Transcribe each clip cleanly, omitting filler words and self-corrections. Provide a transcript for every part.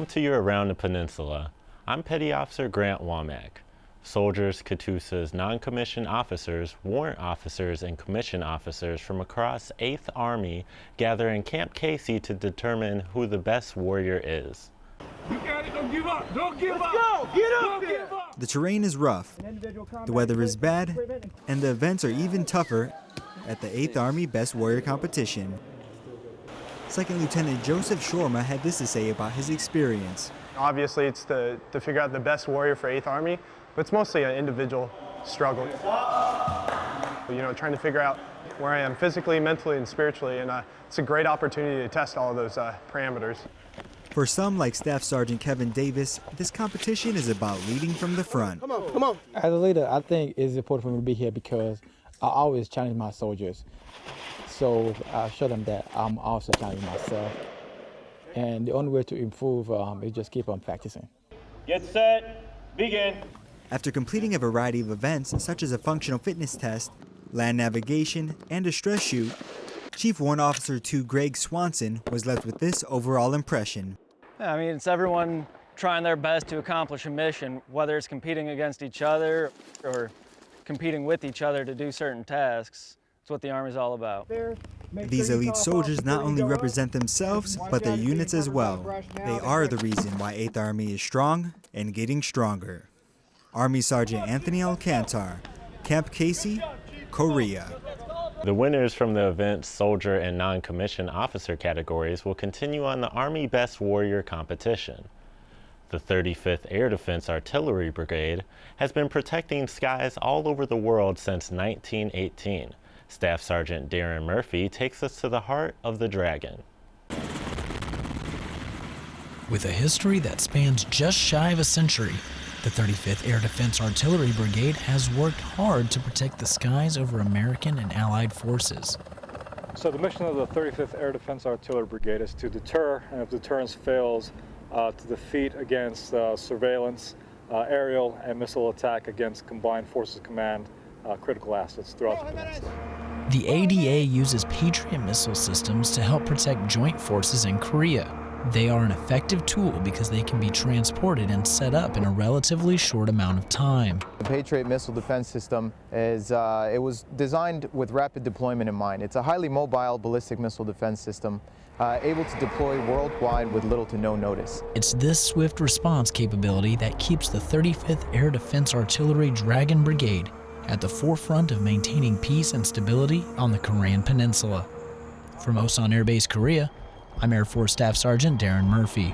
Welcome to your Around the Peninsula. I'm Petty Officer Grant Womack. Soldiers, CATUSAs, non-commissioned officers, warrant officers, and commissioned officers from across 8th Army gather in Camp Casey to determine who the best warrior is. You got it, don't give up, don't give up! Go, get up there! The terrain is rough, the weather is bad, and the events are even tougher at the 8th Army Best Warrior Competition. Second Lieutenant Joseph Shorma had this to say about his experience. Obviously, it's to figure out the best warrior for 8th Army, but it's mostly an individual struggle. You know, trying to figure out where I am physically, mentally, and spiritually, and it's a great opportunity to test all of those parameters. For some, like Staff Sergeant Kevin Davis, this competition is about leading from the front. Come on, come on. As a leader, I think it's important for me to be here because I always challenge my soldiers. So I show them that I'm also challenging myself. And the only way to improve is just keep on practicing. Get set, begin. After completing a variety of events, such as a functional fitness test, land navigation, and a stress shoot, Chief Warrant Officer 2 Greg Swanson was left with this overall impression. I mean, it's everyone trying their best to accomplish a mission, whether it's competing against each other or competing with each other to do certain tasks. That's what the Army's all about. These elite soldiers not only represent themselves, but their units as well. They are the reason why 8th Army is strong and getting stronger. Army Sergeant Anthony Alcantar, Camp Casey, Korea. The winners from the event's soldier and non-commissioned officer categories will continue on the Army Best Warrior competition. The 35th Air Defense Artillery Brigade has been protecting skies all over the world since 1918. Staff Sergeant Darren Murphy takes us to the heart of the Dragon. With a history that spans just shy of a century, the 35th Air Defense Artillery Brigade has worked hard to protect the skies over American and Allied forces. So the mission of the 35th Air Defense Artillery Brigade is to deter, and if deterrence fails, to defeat against surveillance, aerial, and missile attack against Combined Forces Command critical assets throughout the peninsula. The ADA uses Patriot missile systems to help protect joint forces in Korea. They are an effective tool because they can be transported and set up in a relatively short amount of time. The Patriot missile defense system it was designed with rapid deployment in mind. It's a highly mobile ballistic missile defense system able to deploy worldwide with little to no notice. It's this swift response capability that keeps the 35th Air Defense Artillery Dragon Brigade at the forefront of maintaining peace and stability on the Korean Peninsula. From Osan Air Base, Korea, I'm Air Force Staff Sergeant Darren Murphy.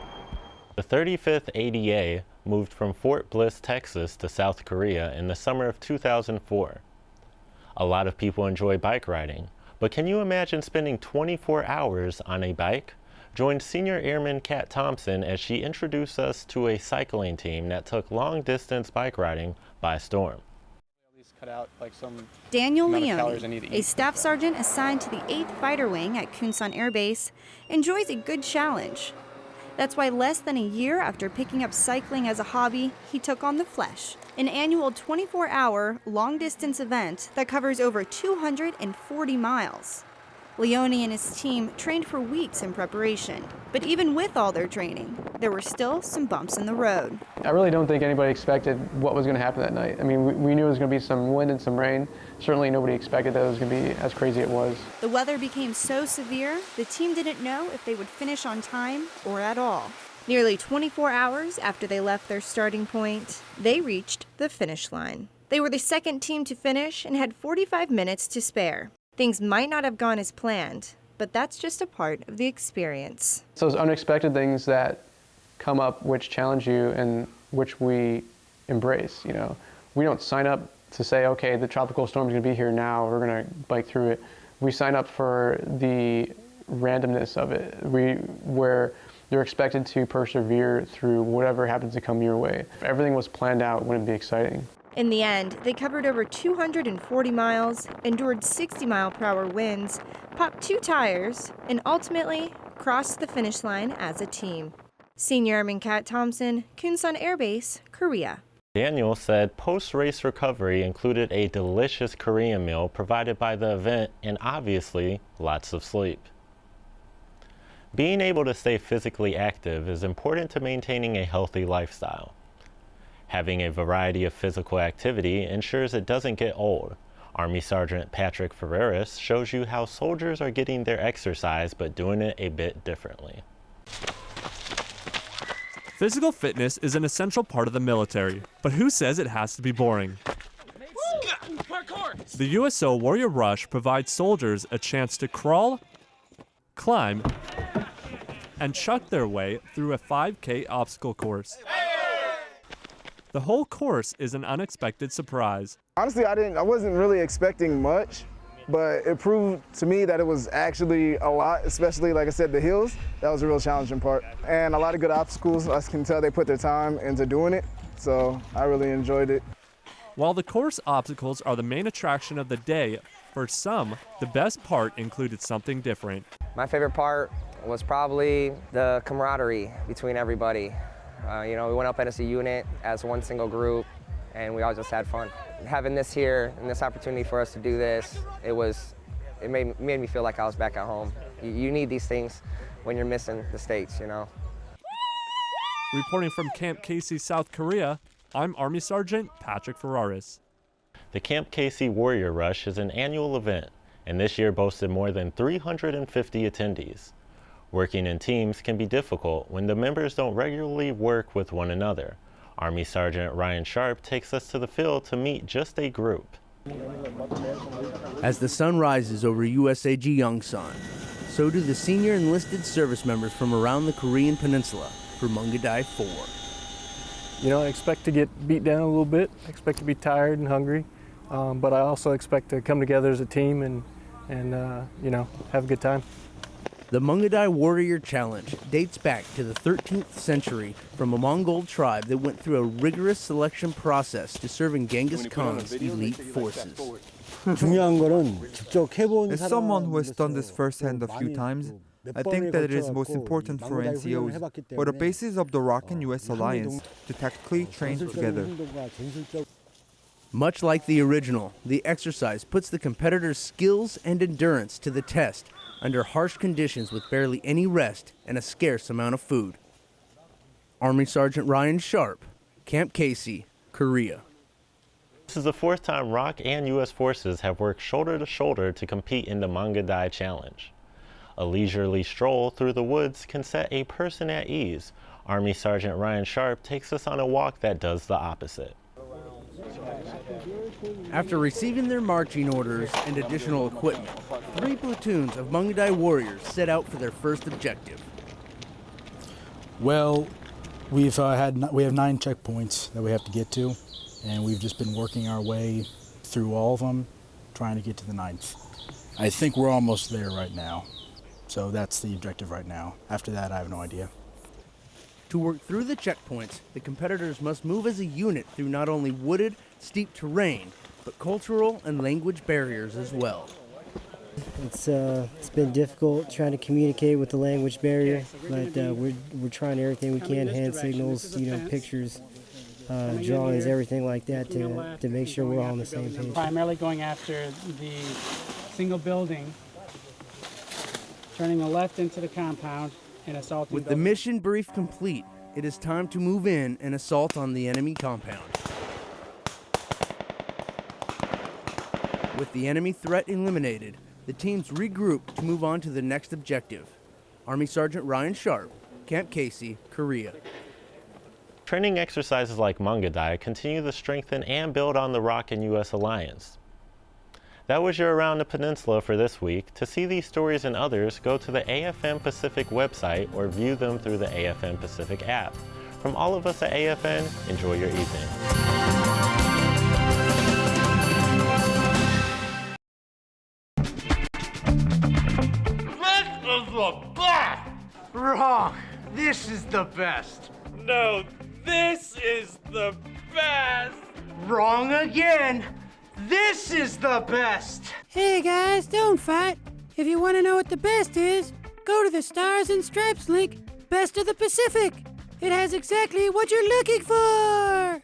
The 35th ADA moved from Fort Bliss, Texas to South Korea in the summer of 2004. A lot of people enjoy bike riding, but can you imagine spending 24 hours on a bike? Join Senior Airman Kat Thompson as she introduced us to a cycling team that took long-distance bike riding by storm. Cut out like some Daniel Leone, a staff sergeant assigned to the 8th Fighter Wing at Kunsan Air Base, enjoys a good challenge. That's why less than a year after picking up cycling as a hobby, he took on the Flesh, an annual 24-hour, long-distance event that covers over 240 miles. Leone and his team trained for weeks in preparation, but even with all their training, there were still some bumps in the road. I really don't think anybody expected what was going to happen that night. I mean, we knew it was going to be some wind and some rain. Certainly nobody expected that it was going to be as crazy as it was. The weather became so severe, the team didn't know if they would finish on time or at all. Nearly 24 hours after they left their starting point, they reached the finish line. They were the second team to finish and had 45 minutes to spare. Things might not have gone as planned, but that's just a part of the experience. So those unexpected things that come up which challenge you and which we embrace, you know. We don't sign up to say, okay, the tropical storm's gonna be here now, we're gonna bike through it. We sign up for the randomness of it, where you're expected to persevere through whatever happens to come your way. If everything was planned out, wouldn't it be exciting? In the end, they covered over 240 miles, endured 60-mile-per-hour winds, popped 2 tires, and ultimately crossed the finish line as a team. Senior Airman Kat Thompson, Kunsan Air Base, Korea. Daniel said post-race recovery included a delicious Korean meal provided by the event and obviously lots of sleep. Being able to stay physically active is important to maintaining a healthy lifestyle. Having a variety of physical activity ensures it doesn't get old. Army Sergeant Patrick Ferreras shows you how soldiers are getting their exercise but doing it a bit differently. Physical fitness is an essential part of the military, but who says it has to be boring? The USO Warrior Rush provides soldiers a chance to crawl, climb, and chuck their way through a 5K obstacle course. The whole course is an unexpected surprise. Honestly, I wasn't really expecting much, but it proved to me that it was actually a lot, especially, like I said, the hills. That was a real challenging part. And a lot of good obstacles. I can tell they put their time into doing it, so I really enjoyed it. While the course obstacles are the main attraction of the day, for some, the best part included something different. My favorite part was probably the camaraderie between everybody. We went up as a unit, as one single group, and we all just had fun. Having this here and this opportunity for us to do this, it made me feel like I was back at home. You need these things when you're missing the States, Reporting from Camp Casey, South Korea, I'm Army Sergeant Patrick Ferreras. The Camp Casey Warrior Rush is an annual event, and this year boasted more than 350 attendees. Working in teams can be difficult when the members don't regularly work with one another. Army Sergeant Ryan Sharp takes us to the field to meet just a group. As the sun rises over USAG Yongsan, so do the senior enlisted service members from around the Korean Peninsula for Mungadai 4. I expect to get beat down a little bit, I expect to be tired and hungry, but I also expect to come together as a team and have a good time. The Mungadai Warrior Challenge dates back to the 13th century from a Mongol tribe that went through a rigorous selection process to serve in Genghis Khan's elite forces. As someone who has done this firsthand a few times, I think that it is most important for NCOs or the bases of the ROK and US alliance to tactically train together. Much like the original, the exercise puts the competitors' skills and endurance to the test under harsh conditions with barely any rest and a scarce amount of food. Army Sergeant Ryan Sharp, Camp Casey, Korea. This is the fourth time ROK and U.S. forces have worked shoulder to shoulder to compete in the Mungadai Challenge. A leisurely stroll through the woods can set a person at ease. Army Sergeant Ryan Sharp takes us on a walk that does the opposite. After receiving their marching orders and additional equipment, 3 platoons of Mungadai warriors set out for their first objective. Well, we have 9 checkpoints that we have to get to, and we've just been working our way through all of them, trying to get to the 9th. I think we're almost there right now, so that's the objective right now. After that, I have no idea. To work through the checkpoints, the competitors must move as a unit through not only wooded, steep terrain, but cultural and language barriers as well. It's been difficult trying to communicate with the language barrier, but we're trying everything we can, hand signals, pictures, drawings, everything like that to make sure we're all on the same page. Primarily going after the single building, turning the left into the compound, and assaulting. With the mission brief complete, it is time to move in and assault on the enemy compound. With the enemy threat eliminated, the teams regroup to move on to the next objective. Army Sergeant Ryan Sharp, Camp Casey, Korea. Training exercises like Mungadai continue to strengthen and build on the ROK and U.S. alliance. That was your Around the Peninsula for this week. To see these stories and others, go to the AFN Pacific website or view them through the AFN Pacific app. From all of us at AFN, enjoy your evening. Wrong. This is the best. No, this is the best. Wrong again. This is the best. Hey guys, don't fight. If you want to know what the best is, go to the Stars and Stripes link, Best of the Pacific. It has exactly what you're looking for.